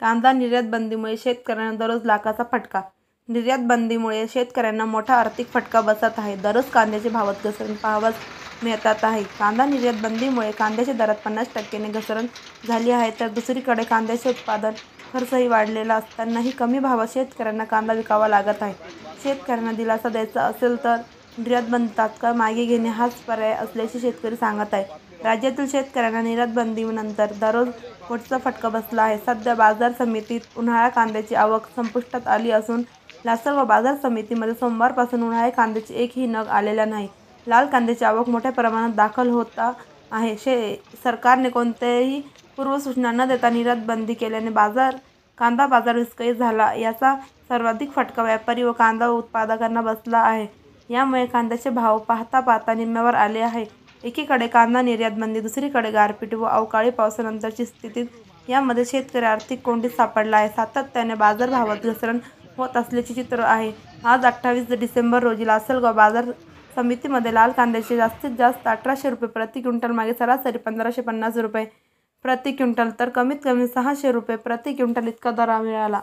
कांदा निर्यात बंदीमुळे शेतकऱ्यांना दररोज लाखाचा फटका. निर्यात बंदीमुळे शेतकऱ्यांना मोठा आर्थिक फटका बसत आहे. दररोज कांद्याचे भावात घसरण पाहावयास मिळत आहे. कांदा निर्यात बंदीमुळे कांद्याच्या दरात 50% ने घसरण झाली आहे. तर दुसरीकडे कांद्याचे उत्पादन खर्चही वाढलेला असतानाही कमी भावात शेतकऱ्यांना कांदा विकावा लागत आहे. शेतकऱ्यांना दिलासा द्यायचा असेल तर निर्यात बंदी तात्काळ मागे घेणे हाच पर्याय असल्याचे शेतकरी सांगत आहेत. राज्यातील शेतकऱ्यांना निर्यात बंदीनंतर दररोज मोठा फटका बसला आहे. सध्या बाजार समितीत उन्हाळी कांद्याची आवक संपुष्टात आली असून लासलगाव बाजार समितीमध्ये सोमवारपासून उन्हाळी कांद्याचा एकही नग आलेला नाही. लाल कांद्याची आवक मोठ्या प्रमाणात दाखल होत आहे. सरकारने कोणत्याही पूर्वसूचना न देता निर्यात बंदी केल्याने कांदा बाजार विस्कळीत झाला. याचा सर्वाधिक फटका व्यापारी व कांदा उत्पादकांना बसला आहे. यामुळे कांद्याचे भाव पाहता पाहता निम्म्यावर आले आहे. एकीकडे कांदा निर्यात बंदी, दुसरीकडे गारपीट व अवकाळी पावसानंतरची स्थिती यामध्ये शेतकरी आर्थिक कोंडीत सापडला आहे. सातत्याने बाजारभावात घसरण होत असल्याचे चित्र आहे. आज 28 डिसेंबर रोजी लासलगाव बाजार समितीमध्ये लाल कांद्याचे जास्तीत जास्त 1800 रुपये प्रति क्विंटल मागे सरासरी 1550 रुपये प्रति क्विंटल तर कमीत कमी 600 रुपये प्रति क्विंटल इतका दर मिळाला.